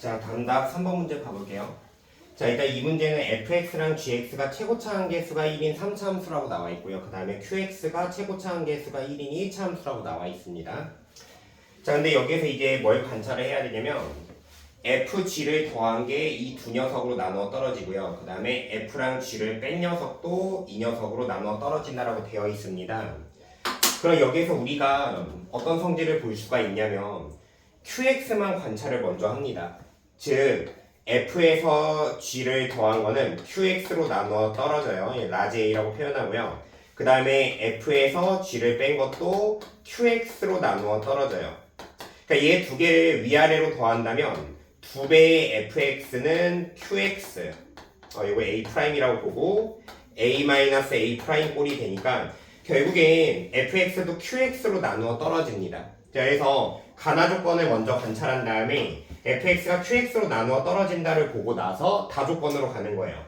자, 다음 답 3번 문제 봐볼게요. 자, 일단 이 문제는 fx랑 gx가 최고차 함계수가 1인 3차 함수라고 나와 있고요. 그 다음에 qx가 최고차 함계수가 1인 1차 함수라고 나와 있습니다. 자, 근데 여기에서 이제 뭘 관찰을 해야 되냐면 fg를 더한 게 이 두 녀석으로 나누어 떨어지고요. 그 다음에 f랑 g를 뺀 녀석도 이 녀석으로 나누어 떨어진다라고 되어 있습니다. 그럼 여기에서 우리가 어떤 성질을 볼 수가 있냐면 qx만 관찰을 먼저 합니다. 즉 f에서 g를 더한 거는 qx로 나누어 떨어져요. 라지 a라고 표현하고요. 그 다음에 f에서 g를 뺀 것도 qx로 나누어 떨어져요. 그러니까 얘 두 개를 위아래로 더한다면 2배의 fx는 qx 이거 a'이라고 보고 a-a' 꼴이 되니까 결국엔 fx도 qx로 나누어 떨어집니다. 자, 그래서 가나 조건을 먼저 관찰한 다음에 fx가 qx로 나누어 떨어진다를 보고 나서 다조건으로 가는 거예요.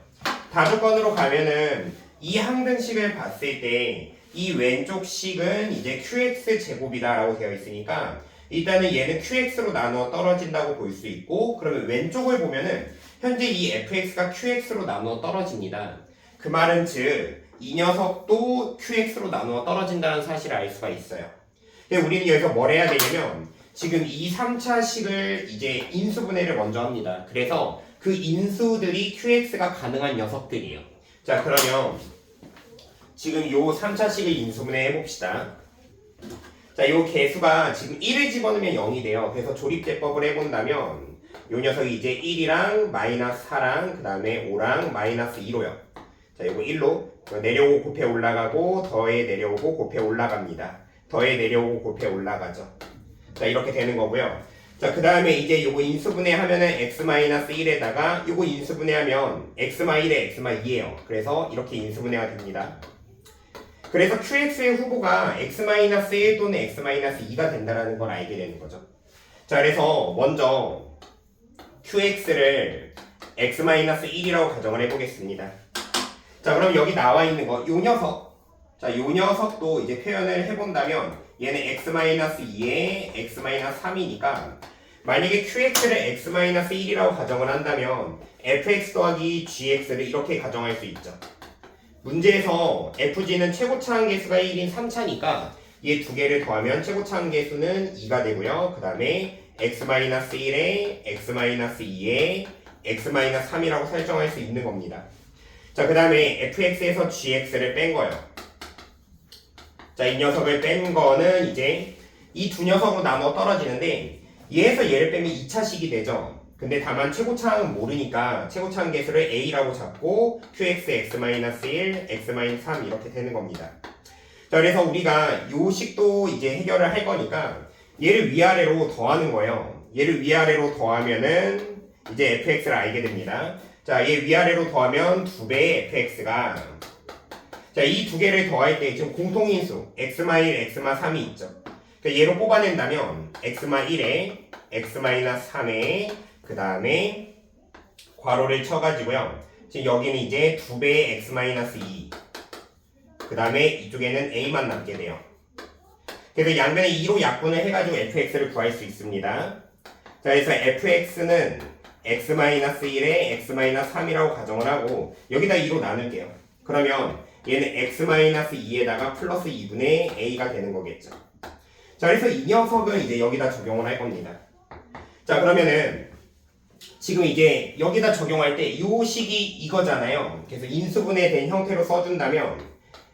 다조건으로 가면은 이 항등식을 봤을 때 이 왼쪽 식은 이제 qx 제곱이다라고 되어 있으니까 일단은 얘는 qx로 나누어 떨어진다고 볼 수 있고, 그러면 왼쪽을 보면은 현재 이 fx가 qx로 나누어 떨어집니다. 그 말은 즉 이 녀석도 qx로 나누어 떨어진다는 사실을 알 수가 있어요. 근데 우리는 여기서 뭘 해야 되냐면 지금 이 3차식을 이제 인수분해를 먼저 합니다. 그래서 그 인수들이 qx가 가능한 녀석들이에요. 자, 그러면 지금 요 3차식을 인수분해 해봅시다. 자, 요 개수가 지금 1을 집어넣으면 0이 돼요. 그래서 조립제법을 해본다면 요 녀석이 이제 1이랑 마이너스 4랑 그 다음에 5랑 마이너스 2로요. 자, 요거 1로 내려오고 곱해 올라가고 더해 내려오고 곱해 올라갑니다. 더해 내려오고 곱해 올라가죠. 자, 이렇게 되는 거고요. 자, 그 다음에 이제 요거 인수분해 하면은 x-1에다가 요거 인수분해하면 x-1에 x-2예요. 그래서 이렇게 인수분해가 됩니다. 그래서 qx의 후보가 x-1 또는 x-2가 된다는 걸 알게 되는 거죠. 자, 그래서 먼저 qx를 x-1이라고 가정을 해보겠습니다. 자, 그럼 여기 나와 있는 거, 요 녀석. 자, 요 녀석도 이제 표현을 해본다면 얘는 x-2에 x-3이니까 만약에 qx를 x-1이라고 가정을 한다면 fx 더하기 gx를 이렇게 가정할 수 있죠. 문제에서 fg는 최고차 함계수가 1인 3차니까 얘 두 개를 더하면 최고차 함계수는 2가 되고요. 그 다음에 x-1에 x-2에 x-3이라고 설정할 수 있는 겁니다. 자, 그 다음에 fx에서 gx를 뺀 거예요. 자, 이 녀석을 뺀 거는 이제 이 두 녀석으로 나눠 떨어지는데 얘에서 얘를 빼면 2차식이 되죠. 근데 다만 최고차항은 모르니까 최고차항 개수를 a라고 잡고 qx x-1, x-3 이렇게 되는 겁니다. 자, 그래서 우리가 요 식도 이제 해결을 할 거니까 얘를 위아래로 더하는 거예요. 얘를 위아래로 더하면은 이제 fx를 알게 됩니다. 자, 얘 위아래로 더하면 2배의 fx가 자, 이 두 개를 더할 때 지금 공통인수 x-1, x-3이 있죠. 그러니까 얘로 뽑아낸다면 x-1에 x-3에 그 다음에 괄호를 쳐가지고요. 지금 여기는 이제 2배의 x-2 그 다음에 이쪽에는 a만 남게 돼요. 그래서 양변에 2로 약분을 해가지고 fx를 구할 수 있습니다. 자, 그래서 fx는 x-1에 x-3이라고 가정을 하고 여기다 2로 나눌게요. 그러면 얘는 x-2에다가 플러스 2분의 a가 되는 거겠죠. 자, 그래서 이 녀석을 이제 여기다 적용을 할 겁니다. 자, 그러면은 지금 이제 여기다 적용할 때 이 식이 이거잖아요. 그래서 인수분해된 형태로 써준다면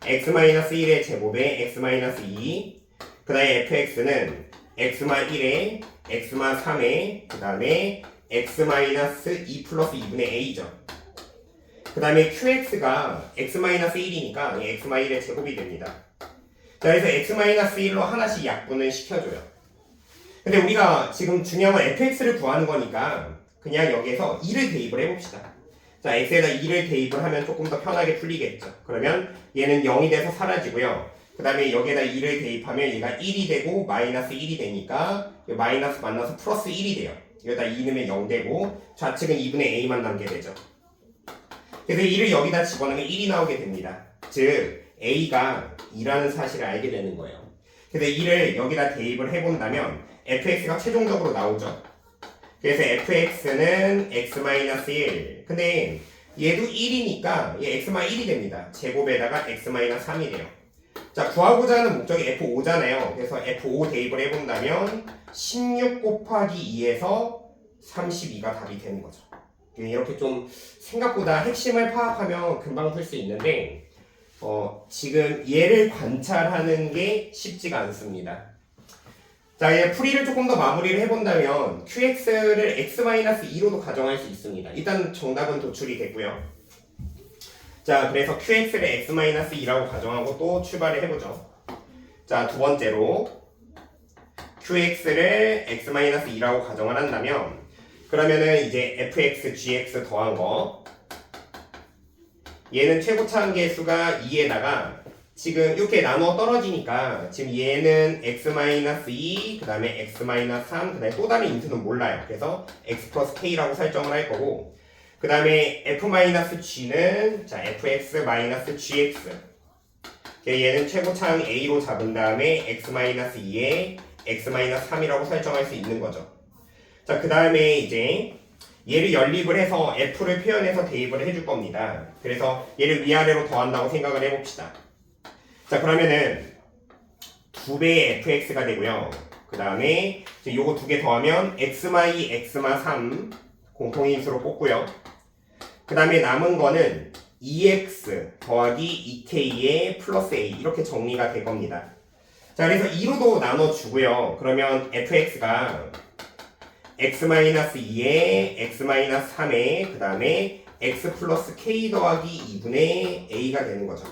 x-1의 제곱에 x-2 그 다음에 fx는 x-1에 x-3에 그 다음에 x-2 플러스 2분의 a죠. 그 다음에 qx가 x-1이니까 x-1의 제곱이 됩니다. 자, 그래서 x-1로 하나씩 약분을 시켜줘요. 근데 우리가 지금 중요한 건 fx를 구하는 거니까 그냥 여기에서 2를 대입을 해봅시다. 자, x에다 2를 대입을 하면 조금 더 편하게 풀리겠죠. 그러면 얘는 0이 돼서 사라지고요. 그 다음에 여기에다 2를 대입하면 얘가 1이 되고 마이너스 1이 되니까 마이너스 만나서 플러스 1이 돼요. 여기다 2 넣으면 0 되고 좌측은 2분의 a만 남게 되죠. 그래서 2를 여기다 집어넣으면 1이 나오게 됩니다. 즉 a가 2라는 사실을 알게 되는 거예요. 그래서 2를 여기다 대입을 해본다면 fx가 최종적으로 나오죠. 그래서 fx는 x-1. 근데 얘도 1이니까 얘 x-1이 됩니다. 제곱에다가 x-3이래요. 자, 구하고자 하는 목적이 F5잖아요. 그래서 F5 대입을 해본다면 16 곱하기 2에서 32가 답이 되는 거죠. 이렇게 좀 생각보다 핵심을 파악하면 금방 풀 수 있는데 지금 얘를 관찰하는 게 쉽지가 않습니다. 자, 얘 풀이를 조금 더 마무리를 해본다면 QX를 X-2로도 가정할 수 있습니다. 일단 정답은 도출이 됐고요. 자, 그래서 QX를 X-2라고 가정하고 또 출발을 해보죠. 자, 두 번째로 QX를 X-2라고 가정을 한다면 그러면은 이제 FX, GX 더한 거 얘는 최고차항계수가 2에다가 지금 이렇게 나눠 떨어지니까 지금 얘는 X-2 그 다음에 X-3 그 다음에 또 다른 인수는 몰라요. 그래서 X 플러스 K라고 설정을 할 거고 그 다음에 F-G는 자 FX-GX 얘는 최고차항 A로 잡은 다음에 X-2에 X-3이라고 설정할 수 있는 거죠. 자, 그 다음에 이제 얘를 연립을 해서 F를 표현해서 대입을 해줄 겁니다. 그래서 얘를 위아래로 더한다고 생각을 해봅시다. 자, 그러면은 2배의 fx가 되고요. 그 다음에 요거 두 개 더하면 x-2, x-3 공통인수로 뽑고요. 그 다음에 남은 거는 2x 더하기 2k의 플러스 a 이렇게 정리가 될 겁니다. 자, 그래서 2로도 나눠주고요. 그러면 fx가 x-2에 x-3에 그 다음에 x 플러스 k 더하기 2분의 a가 되는 거죠.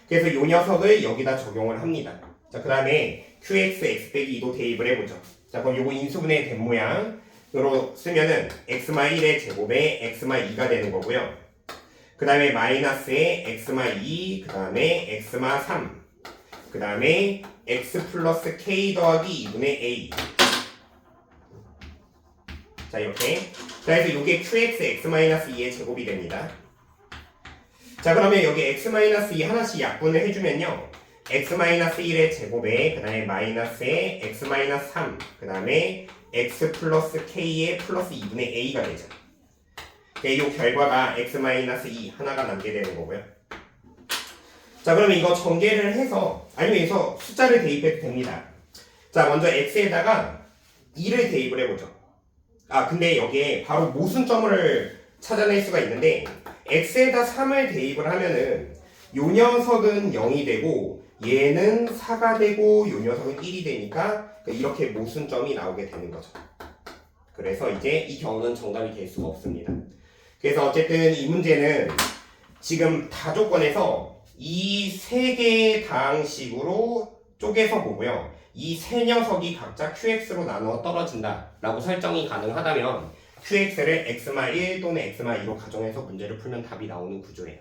그래서 이 녀석을 여기다 적용을 합니다. 자, 그 다음에 qx x 빼기 2도 대입을 해보죠. 자, 그럼 요거 인수분해 된 모양으로 쓰면은 x-1의 제곱에 x-2가 되는 거고요. 그 다음에 마이너스에 x-2, 그 다음에 x-3, 그 다음에 x 플러스 k 더하기 2분의 a. 자, 이렇게. 자, 그래서 요게 qx x-2의 제곱이 됩니다. 자, 그러면 여기 x-2 하나씩 약분을 해주면요. x-1의 제곱에 그 다음에 마이너스에 x-3 그 다음에 x 플러스 k의 플러스 2분의 a가 되죠. 이 결과가 x-2 하나가 남게 되는 거고요. 자, 그러면 이거 전개를 해서 아니면 여기서 숫자를 대입해도 됩니다. 자, 먼저 x에다가 2를 대입을 해보죠. 아, 근데 여기에 바로 모순점을 찾아낼 수가 있는데 x에다 3을 대입을 하면은 요 녀석은 0이 되고 얘는 4가 되고 요 녀석은 1이 되니까 이렇게 모순점이 나오게 되는 거죠. 그래서 이제 이 경우는 정답이 될 수가 없습니다. 그래서 어쨌든 이 문제는 지금 다조건에서 이 세 개의 다항식으로 쪼개서 보고요. 이 세 녀석이 각자 QX로 나누어 떨어진다 라고 설정이 가능하다면 QX를 x-1 또는 x-2로 가정해서 문제를 풀면 답이 나오는 구조예요.